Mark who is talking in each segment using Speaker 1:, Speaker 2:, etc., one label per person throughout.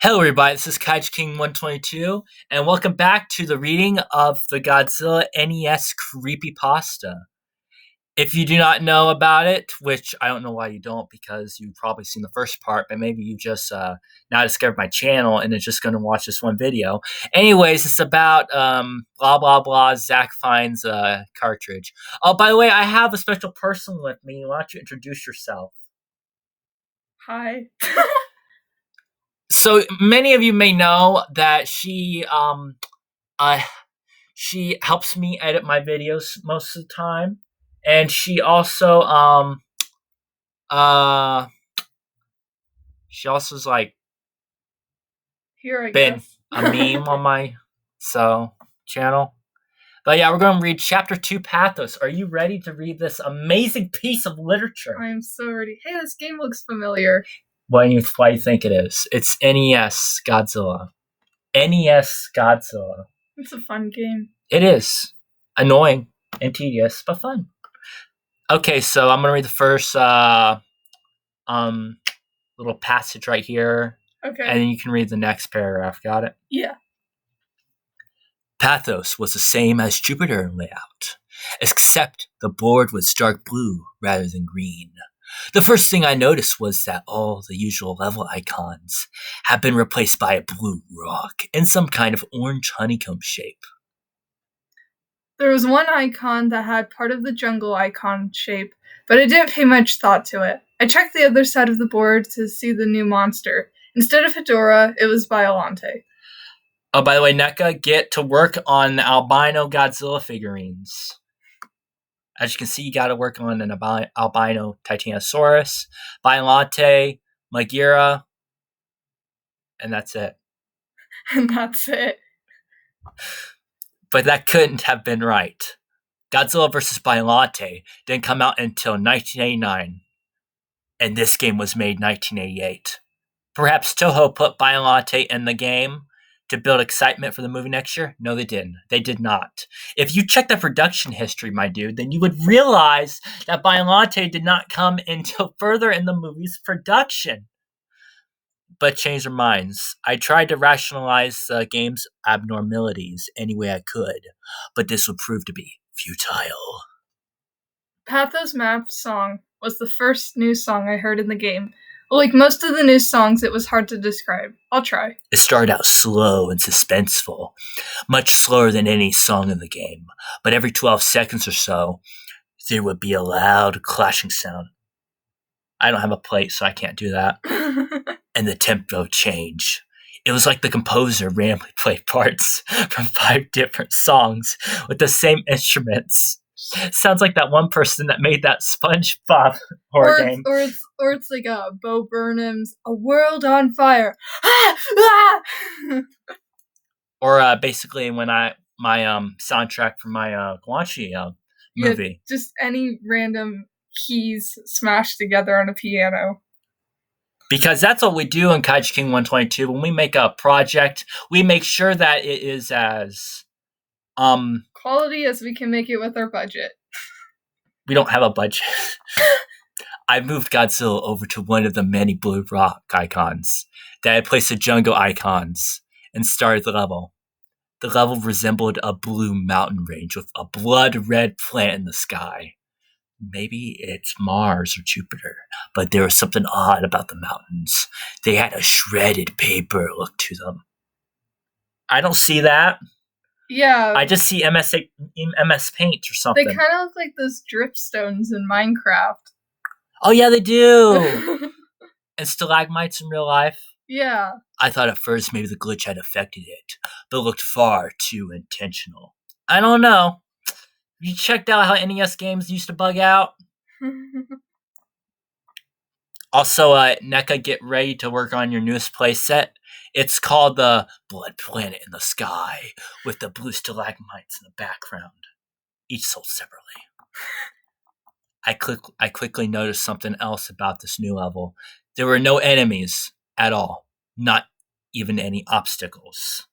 Speaker 1: Hello, everybody. This is Kaiju King 122, and welcome back to the reading of the Godzilla NES Creepy Pasta. If you do not know about it, which I don't know why you don't, because you've probably seen the first part, but maybe you just now discovered my channel and are just going to watch this one video. Anyways, it's about blah blah blah. Zach finds a cartridge. Oh, by the way, I have a special person with me. Why don't you introduce yourself?
Speaker 2: Hi.
Speaker 1: So many of you may know that uh, she helps me edit my videos most of the time, and uh she also's like
Speaker 2: Here, I
Speaker 1: been
Speaker 2: guess.
Speaker 1: a meme on my channel. But yeah, we're going to read chapter 2, Pathos. Are you ready to read this amazing piece of literature?
Speaker 2: I am so ready. Hey, this game looks familiar.
Speaker 1: Why do you think it is? It's NES Godzilla. NES Godzilla.
Speaker 2: It's a fun game.
Speaker 1: It is annoying and tedious, but fun. Okay, so I'm gonna read the first little passage right here,
Speaker 2: Okay.
Speaker 1: and then you can read the next paragraph. Got it?
Speaker 2: Yeah.
Speaker 1: Pathos was the same as Jupiter in layout, except the board was dark blue rather than green. The first thing I noticed was that all the usual level icons had been replaced by a blue rock in some kind of orange honeycomb shape.
Speaker 2: There was one icon that had part of the jungle icon shape, but I didn't pay much thought to it. I checked the other side of the board to see the new monster. Instead of Hedorah, it was Biolante.
Speaker 1: Oh, by the way, NECA, get to work on the albino Godzilla figurines. As you can see, you got to work on an albino Titanosaurus, Biolante, Magira, and that's it.
Speaker 2: And that's it.
Speaker 1: But that couldn't have been right. Godzilla vs. Biolante didn't come out until 1989, and this game was made 1988. Perhaps Toho put Biolante in the game to build excitement for the movie next year? No, they didn't. They did not. If you check the production history, my dude, then you would realize that Biolante did not come until further in the movie's production. But changed their minds. I tried to rationalize the game's abnormalities any way I could, but this would prove to be futile.
Speaker 2: Pathos Map song was the first new song I heard in the game. Like most of the new songs, it was hard to describe. I'll try.
Speaker 1: It started out slow and suspenseful, much slower than any song in the game, but every 12 seconds or so, there would be a loud clashing sound. I don't have a plate, so I can't do that. And the tempo changed. It was like the composer randomly played parts from 5 different songs with the same instruments. Sounds like that one person that made that SpongeBob horror game.
Speaker 2: Or it's like Bo Burnham's "A World on Fire."
Speaker 1: Or basically when my soundtrack for my Guanchi movie.
Speaker 2: Yeah, just any random keys smashed together on a piano.
Speaker 1: Because that's what we do in Kaiju King 122. When we make a project, we make sure that it is as
Speaker 2: quality as we can make it with our budget.
Speaker 1: We don't have a budget. I moved Godzilla over to one of the many blue rock icons that I placed the jungle icons and started the level. The level resembled a blue mountain range with a blood red plant in the sky. Maybe it's Mars or Jupiter, but there was something odd about the mountains. They had a shredded paper look to them. I don't see that.
Speaker 2: Yeah.
Speaker 1: I just see MS Paint or something.
Speaker 2: They kind of look like those dripstones in Minecraft.
Speaker 1: Oh, yeah, they do. And stalagmites in real life.
Speaker 2: Yeah.
Speaker 1: I thought at first maybe the glitch had affected it, but it looked far too intentional. I don't know. You checked out how NES games used to bug out? Also, NECA, get ready to work on your newest playset. It's called the Blood Planet in the Sky, with the blue stalagmites in the background, each sold separately. I quickly noticed something else about this new level. There were no enemies at all, not even any obstacles.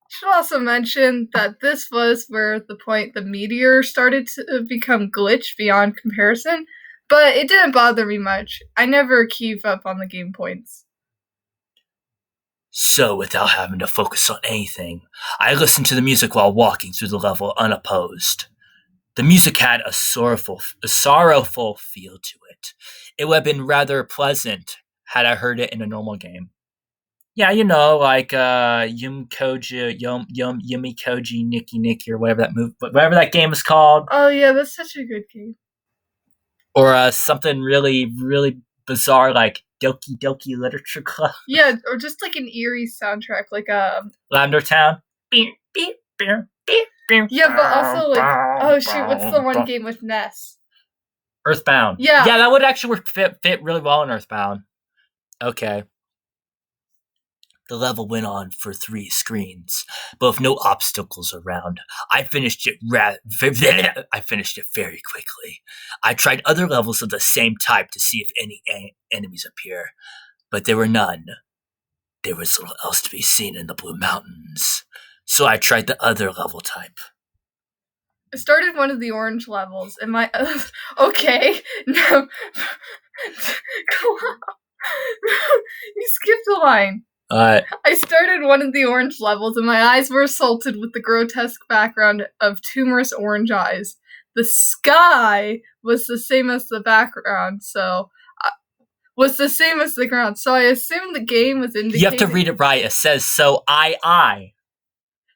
Speaker 2: Should also mention that this was where the point the meteor started to become glitch beyond comparison, but it didn't bother me much. I never keep up on the game points.
Speaker 1: So, without having to focus on anything, I listened to the music while walking through the level unopposed. The music had a sorrowful feel to it. It would have been rather pleasant had I heard it in a normal game. Yeah, like Yumi Koji Nikki Nikki or whatever that game is called,
Speaker 2: Oh yeah, that's such a good game.
Speaker 1: or something really really bizarre like Doki Doki Literature Club,
Speaker 2: Yeah, or just like an eerie soundtrack, like
Speaker 1: Lavender Town.
Speaker 2: yeah, but also like oh shoot, what's the one game with Ness?
Speaker 1: Earthbound.
Speaker 2: Yeah.
Speaker 1: Yeah, that would actually fit really well in Earthbound. Okay. The level went on for 3 screens, but with no obstacles around. I finished it very quickly. I tried other levels of the same type to see if any enemies appear, but there were none. There was little else to be seen in the Blue Mountains, so I tried the other level type.
Speaker 2: I started one of the orange levels, and my okay, no, go on. You skipped a line. I started one of the orange levels, and my eyes were assaulted with the grotesque background of tumorous orange eyes. The sky was the same as the background, was the same as the ground. So I assumed the game was indicating.
Speaker 1: You have to read it right. It says so.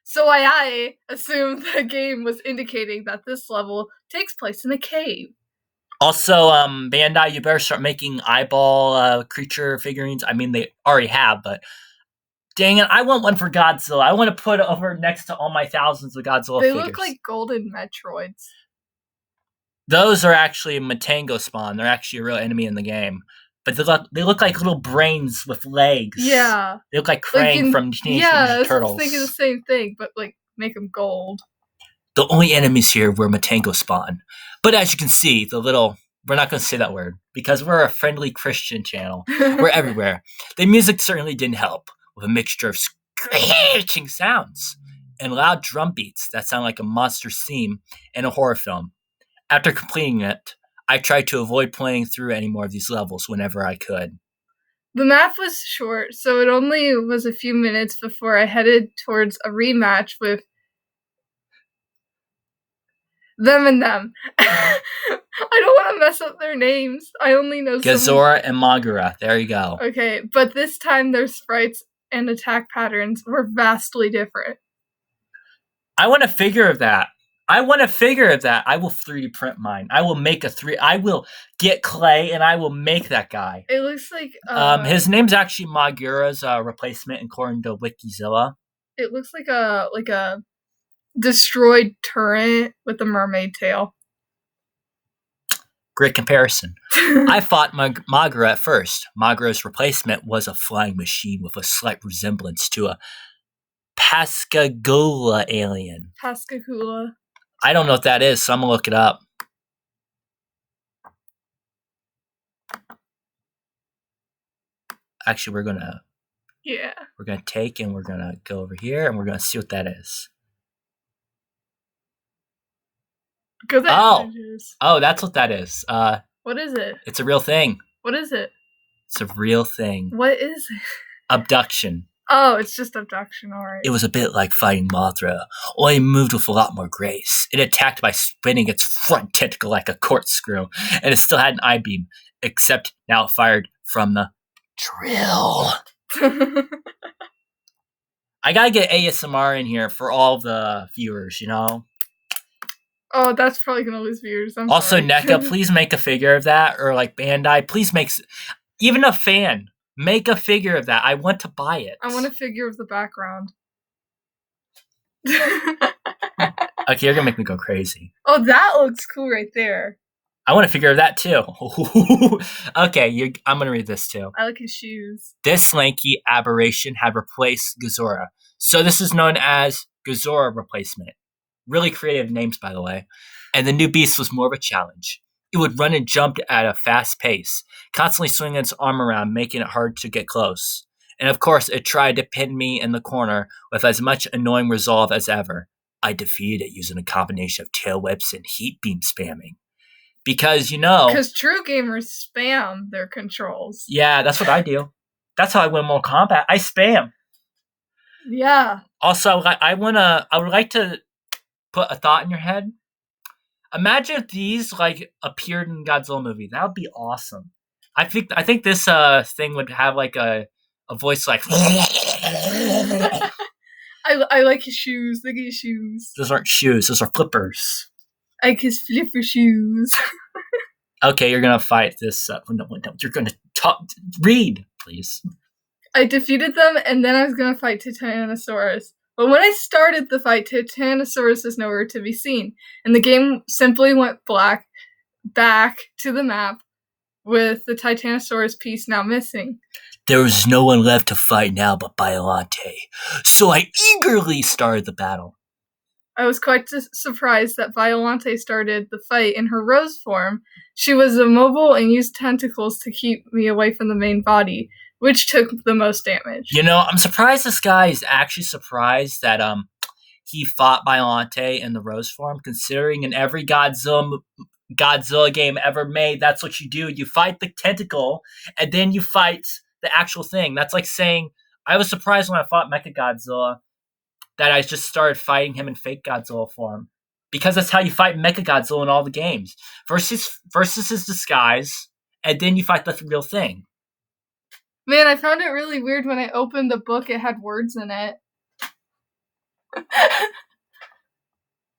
Speaker 2: So I assumed the game was indicating that this level takes place in a cave.
Speaker 1: Also, Bandai, you better start making eyeball creature figurines. I mean, they already have, but dang it, I want one for Godzilla. I want to put it over next to all my thousands of Godzilla figures.
Speaker 2: They look like golden Metroids.
Speaker 1: Those are actually Matango spawn. They're actually a real enemy in the game. But they look like little brains with legs.
Speaker 2: Yeah.
Speaker 1: They look like Krang from Teenage Mutant Turtles.
Speaker 2: I was thinking the same thing, but like make them gold.
Speaker 1: The only enemies here were Matango spawn. But as you can see, we're not going to say that word because we're a friendly Christian channel. We're everywhere. The music certainly didn't help, with a mixture of screeching sounds and loud drum beats that sound like a monster's theme in a horror film. After completing it, I tried to avoid playing through any more of these levels whenever I could.
Speaker 2: The map was short, so it only was a few minutes before I headed towards a rematch with them and them. I don't want to mess up their names. I only know
Speaker 1: Godzilla and Magura. There you go.
Speaker 2: Okay, but this time their sprites and attack patterns were vastly different.
Speaker 1: I want a figure of that. I will 3D print mine. I will get clay and I will make that guy.
Speaker 2: It looks like
Speaker 1: his name's actually Magura's replacement according to Wikizilla.
Speaker 2: It looks like a destroyed turret with a mermaid tail.
Speaker 1: Great comparison. I fought Magura at first. Magura's replacement was a flying machine with a slight resemblance to a Pascagoula alien.
Speaker 2: Pascagoula.
Speaker 1: I don't know what that is, so I'm going to look it up. Actually, we're going to take and we're going to go over here and we're going to see what that is. Oh, that's what that is.
Speaker 2: What is it?
Speaker 1: It's a real thing.
Speaker 2: What is it?
Speaker 1: It's a real thing.
Speaker 2: What is it?
Speaker 1: Abduction.
Speaker 2: Oh, it's just abduction, alright.
Speaker 1: It was a bit like fighting Mothra, only moved with a lot more grace. It attacked by spinning its front tentacle like a corkscrew, and it still had an I-beam, except now it fired from the drill. I gotta get ASMR in here for all the viewers,
Speaker 2: Oh, that's probably gonna lose viewers.
Speaker 1: Also, NECA, please make a figure of that, or like Bandai, please make even a fan. Make a figure of that. I want to buy it.
Speaker 2: I want a figure of the background.
Speaker 1: Okay, you're gonna make me go crazy.
Speaker 2: Oh, that looks cool right there.
Speaker 1: I want a figure of that too. Okay, I'm gonna read this too.
Speaker 2: I like his shoes.
Speaker 1: This lanky aberration had replaced Godzilla. So this is known as Godzilla replacement. Really creative names, by the way. And the new beast was more of a challenge. It would run and jump at a fast pace, constantly swinging its arm around, making it hard to get close. And of course, it tried to pin me in the corner with as much annoying resolve as ever. I defeated it using a combination of tail whips and heat beam spamming. Because,
Speaker 2: Because true gamers spam their controls.
Speaker 1: Yeah, that's what I do. That's how I win Mortal Kombat. I spam.
Speaker 2: Yeah.
Speaker 1: Also, I would like to put a thought in your head. Imagine if these like appeared in Godzilla movie. That would be awesome. I think this thing would have like a voice like
Speaker 2: I like his shoes. Look at his shoes.
Speaker 1: those aren't shoes, those are flippers.
Speaker 2: I like his flipper shoes.
Speaker 1: Okay, you're gonna fight this. No, you're gonna talk. Read, please.
Speaker 2: I defeated them, and then I was gonna fight Titanosaurus. But when I started the fight, Titanosaurus is nowhere to be seen, and the game simply went back to the map with the Titanosaurus piece now missing.
Speaker 1: There was no one left to fight now but Biollante, so I eagerly started the battle.
Speaker 2: I was quite surprised that Biollante started the fight in her rose form. She was immobile and used tentacles to keep me away from the main body, which took the most damage.
Speaker 1: You know, I'm surprised this guy is actually surprised that he fought Biollante in the rose form, considering in every Godzilla game ever made, that's what you do. You fight the tentacle, and then you fight the actual thing. That's like saying, I was surprised when I fought Mechagodzilla that I just started fighting him in fake Godzilla form. Because that's how you fight Mechagodzilla in all the games. Versus his disguise, and then you fight the real thing.
Speaker 2: Man, I found it really weird when I opened the book, it had words in it.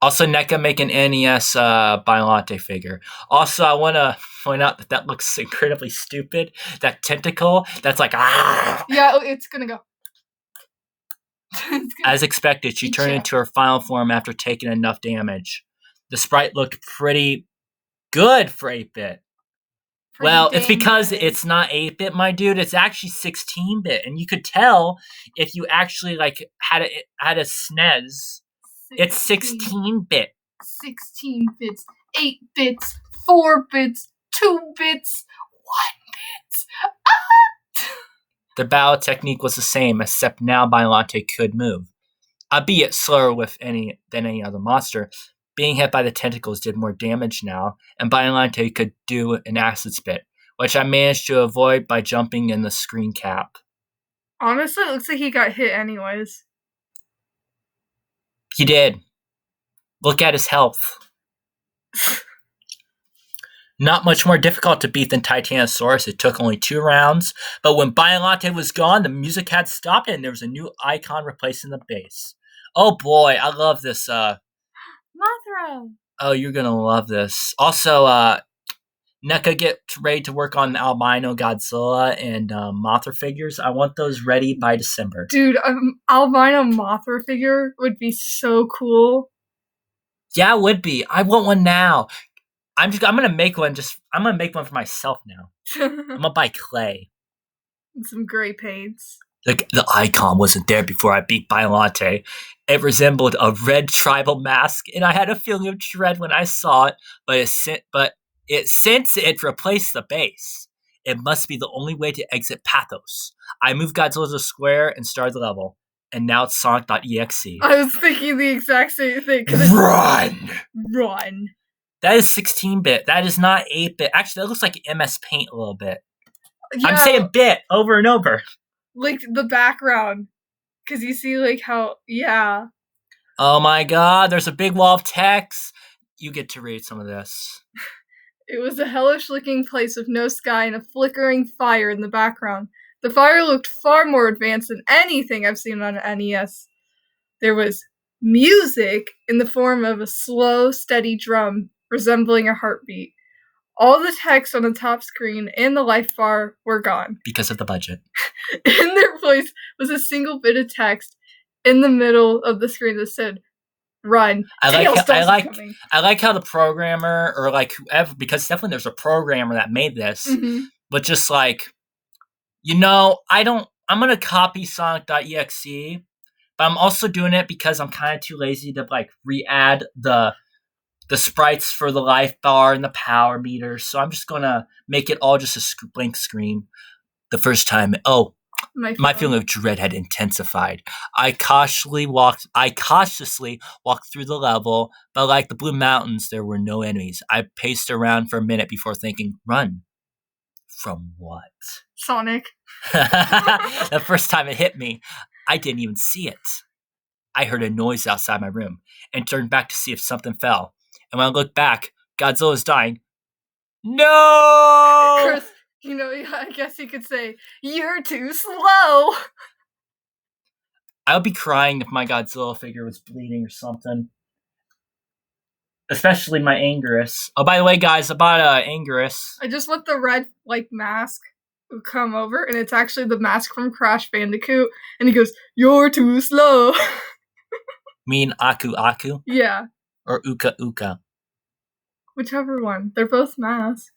Speaker 1: Also, NECA make an NES Biollante figure. Also, I want to point out that looks incredibly stupid. That tentacle, that's like, ah!
Speaker 2: Yeah, it's gonna go.
Speaker 1: As expected, she turned into her final form after taking enough damage. The sprite looked pretty good for 8-bit. Well, it's because it's not 8-bit, my dude. It's actually 16-bit, and you could tell if you actually like had a SNES. It's 16-bit.
Speaker 2: 16 bits, 8 bits, 4 bits, 2 bits, 1 bit. Ah!
Speaker 1: The battle technique was the same, except now Biollante could move, albeit slower than any other monster. Being hit by the tentacles did more damage now, and Biollante could do an acid spit, which I managed to avoid by jumping in the screen cap.
Speaker 2: Honestly, it looks like he got hit anyways.
Speaker 1: He did. Look at his health. Not much more difficult to beat than Titanosaurus. It took only 2 rounds, but when Biollante was gone, the music had stopped and there was a new icon replacing the bass. Oh boy, I love this.
Speaker 2: Mothra!
Speaker 1: Oh, you're gonna love this. Also, NECA get ready to work on albino Godzilla and Mothra figures. I want those ready by December.
Speaker 2: Dude, albino Mothra figure would be so cool.
Speaker 1: Yeah, it would be. I want one now. I'm gonna make one. I'm gonna make one for myself now. I'm gonna buy clay.
Speaker 2: And some gray paints.
Speaker 1: The icon wasn't there before I beat Biollante. It resembled a red tribal mask, and I had a feeling of dread when I saw it. But since it replaced the base, it must be the only way to exit Pathos. I moved Godzilla to the square and started the level, and now it's Sonic.exe.
Speaker 2: I was thinking the exact same thing.
Speaker 1: Run! That is 16-bit. That is not 8-bit. Actually, that looks like MS Paint a little bit. Yeah, I'm saying bit over and over.
Speaker 2: Like the background. Because you see like how, yeah.
Speaker 1: Oh my god, there's a big wall of text. You get to read some of this.
Speaker 2: It was a hellish-looking place with no sky and a flickering fire in the background. The fire looked far more advanced than anything I've seen on an NES. There was music in the form of a slow, steady drum resembling a heartbeat. All the text on the top screen and the life bar were gone.
Speaker 1: Because of the budget.
Speaker 2: In their place was a single bit of text in the middle of the screen that said, "Run."
Speaker 1: I like how the programmer, or like whoever, because definitely there's a programmer that made this, but just like, I'm going to copy Sonic.exe, but I'm also doing it because I'm kind of too lazy to like re-add the sprites for the life bar and the power meter. So I'm just going to make it all just a blank screen. The first time, my feeling of dread had intensified. I cautiously walked through the level, but like the Blue Mountains, there were no enemies. I paced around for a minute before thinking, run. From what?
Speaker 2: Sonic.
Speaker 1: The first time it hit me, I didn't even see it. I heard a noise outside my room and turned back to see if something fell. And when I looked back, Godzilla's dying. No!
Speaker 2: Of course, I guess you could say, you're too slow.
Speaker 1: I would be crying if my Godzilla figure was bleeding or something. Especially my Anguirus. Oh, by the way, guys, I bought Anguirus.
Speaker 2: I just want the red, mask to come over, and it's actually the mask from Crash Bandicoot, and he goes, you're too slow.
Speaker 1: Mean Aku Aku?
Speaker 2: Yeah.
Speaker 1: Or Uka Uka?
Speaker 2: Whichever one. They're both masks.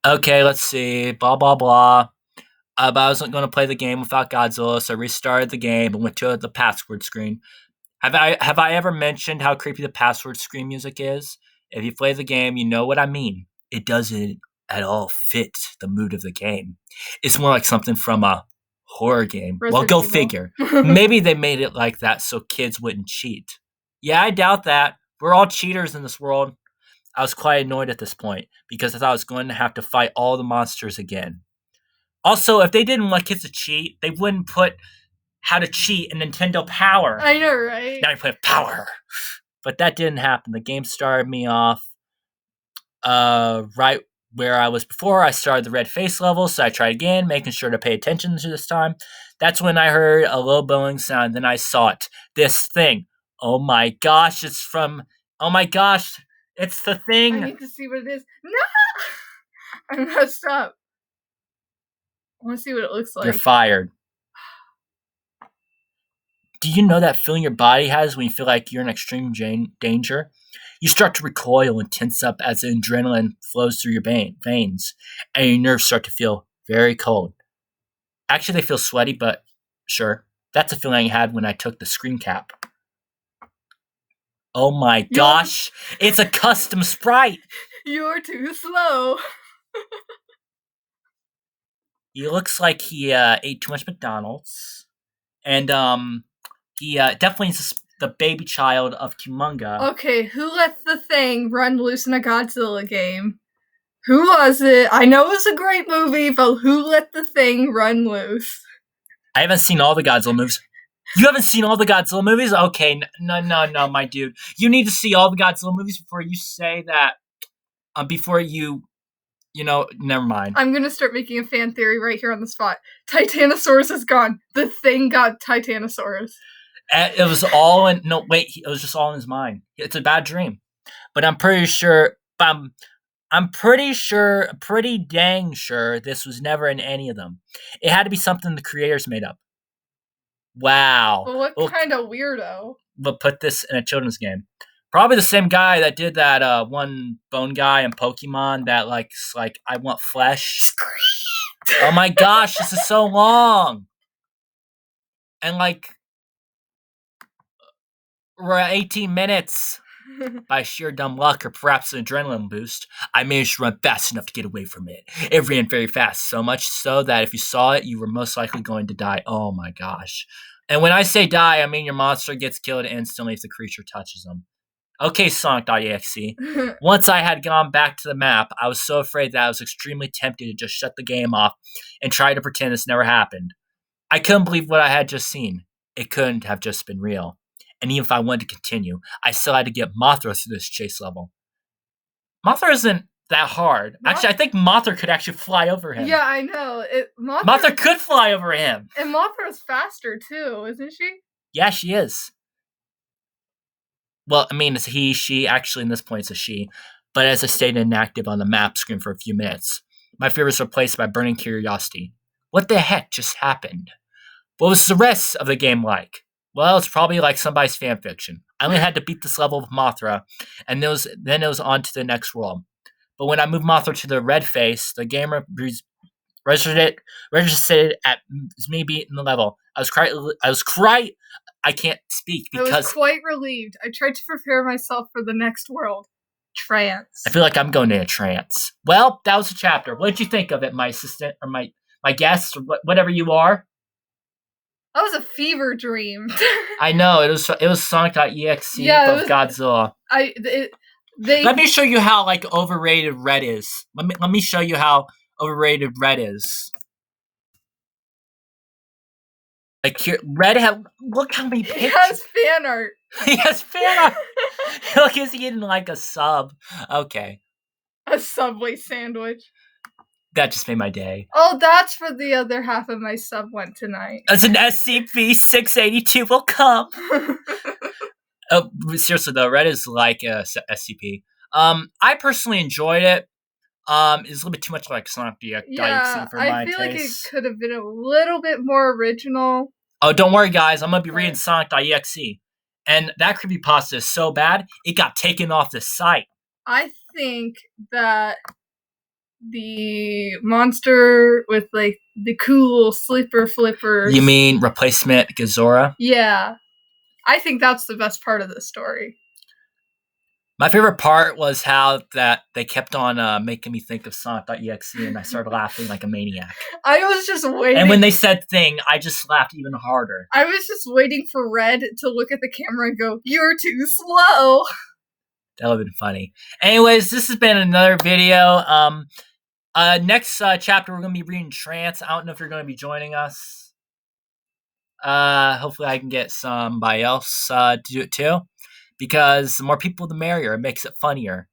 Speaker 1: Okay, let's see. Blah, blah, blah. But I wasn't going to play the game without Godzilla, so I restarted the game and went to the password screen. Have I ever mentioned how creepy the password screen music is? If you play the game, you know what I mean. It doesn't at all fit the mood of the game. It's more like something from a horror game.
Speaker 2: Resident
Speaker 1: Go
Speaker 2: Evil.
Speaker 1: figure. Maybe they made it like that so kids wouldn't cheat. Yeah, I doubt that. We're all cheaters in this world. I was quite annoyed at this point because I thought I was going to have to fight all the monsters again. Also, if they didn't want kids to cheat, they wouldn't put how to cheat in Nintendo Power.
Speaker 2: I know, right?
Speaker 1: Now you play Power. But that didn't happen. The game started me off right where I was before. I started the red face level, so I tried again, making sure to pay attention to this time. That's when I heard a low bowing sound. Then I saw it. This thing. Oh my gosh, oh my gosh, it's the thing.
Speaker 2: I need to see what it is. No! I messed up. I want to see what it looks like.
Speaker 1: You're fired. Do you know that feeling your body has when you feel like you're in extreme danger? You start to recoil and tense up as the adrenaline flows through your veins, and your nerves start to feel very cold. Actually, they feel sweaty, but sure. That's a feeling I had when I took the screen cap. Oh my gosh, it's a custom sprite!
Speaker 2: You're too slow.
Speaker 1: He looks like he ate too much McDonald's. And he definitely is the baby child of Kumunga.
Speaker 2: Okay, who let the thing run loose in a Godzilla game? Who was it? I know it was a great movie, but who let the thing run loose?
Speaker 1: I haven't seen all the Godzilla movies. You haven't seen all the Godzilla movies? Okay, no, my dude. You need to see all the Godzilla movies before you say that. Before you never mind.
Speaker 2: I'm gonna start making a fan theory right here on the spot. Titanosaurus is gone. The thing got Titanosaurus.
Speaker 1: It was all in. No, wait. It was just all in his mind. It's a bad dream. But I'm pretty sure. I'm pretty dang sure this was never in any of them. It had to be something the creators made up. Wow.
Speaker 2: Well, what kind of weirdo?
Speaker 1: But put this in a children's game. Probably the same guy that did that one bone guy in Pokemon that like I want flesh. Oh my gosh, this is so long. And we're at 18 minutes. By sheer dumb luck or perhaps an adrenaline boost, I managed to run fast enough to get away from it. It ran very fast, so much so that if you saw it, you were most likely going to die. Oh my gosh. And when I say die, I mean your monster gets killed instantly if the creature touches them. Okay, Sonic.exe. Once I had gone back to the map, I was so afraid that I was extremely tempted to just shut the game off and try to pretend this never happened. I couldn't believe what I had just seen. It couldn't have just been real. And even if I wanted to continue, I still had to get Mothra through this chase level. Mothra isn't that hard. Actually, I think Mothra could actually fly over him.
Speaker 2: Yeah, I know.
Speaker 1: Mothra could fly over him.
Speaker 2: And Mothra's faster, too, isn't she?
Speaker 1: Yeah, she is. Well, I mean, it's he, she. Actually, in this point, it's a she. But as I stayed inactive on the map screen for a few minutes, my fear was replaced by burning curiosity. What the heck just happened? What was the rest of the game like? Well, it's probably like somebody's fanfiction. I only had to beat this level with Mothra, and then it was on to the next world. But when I moved Mothra to the red face, the game registered it at me beating the level. I can't speak because
Speaker 2: I was quite relieved. I tried to prepare myself for the next world. Trance.
Speaker 1: I feel like I'm going in a trance. Well, that was a chapter. What did you think of it, my assistant or my guest or whatever you are?
Speaker 2: That was a fever dream.
Speaker 1: I know it was Sonic.exe of Godzilla. Let me show you how overrated Red is. Let me show you how overrated Red is. Like here, Red have look how many
Speaker 2: It
Speaker 1: pictures.
Speaker 2: has fan art.
Speaker 1: He has fan art. Look, is he eating like a sub? Okay,
Speaker 2: A Subway sandwich.
Speaker 1: that just made my day.
Speaker 2: Oh, that's for the other half of my sub went tonight.
Speaker 1: As an SCP-682 will come. Oh, seriously though, Red is like a SCP. I personally enjoyed it. It's a little bit too much like Sonic the
Speaker 2: Yeah,
Speaker 1: for my
Speaker 2: I feel like it
Speaker 1: taste.
Speaker 2: could have been a little bit more original.
Speaker 1: Oh, don't worry, guys. I'm gonna be reading
Speaker 2: Right.
Speaker 1: Sonic.exe, and that creepypasta is so bad it got taken off the site.
Speaker 2: I think that the monster with like the cool sleeper flippers.
Speaker 1: You mean replacement Gazora?
Speaker 2: Yeah. I think that's the best part of the story.
Speaker 1: My favorite part was how that they kept on making me think of Sonic.exe, and I started laughing like a maniac.
Speaker 2: I was just waiting.
Speaker 1: And when they said thing, I just laughed even harder.
Speaker 2: I was just waiting for Red to look at the camera and go, "You're too slow."
Speaker 1: That would have been funny. Anyways, this has been another video. Next chapter, we're going to be reading Trance. I don't know if you're going to be joining us. Hopefully I can get somebody else to do it too. Because the more people, the merrier. It makes it funnier.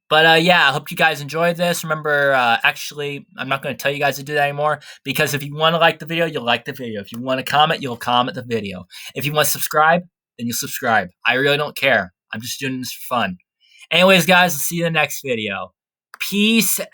Speaker 1: But yeah, I hope you guys enjoyed this. Remember, actually, I'm not going to tell you guys to do that anymore. Because if you want to like the video, you'll like the video. If you want to comment, you'll comment the video. If you want to subscribe, then you'll subscribe. I really don't care. I'm just doing this for fun. Anyways, guys, I'll see you in the next video. Peace out.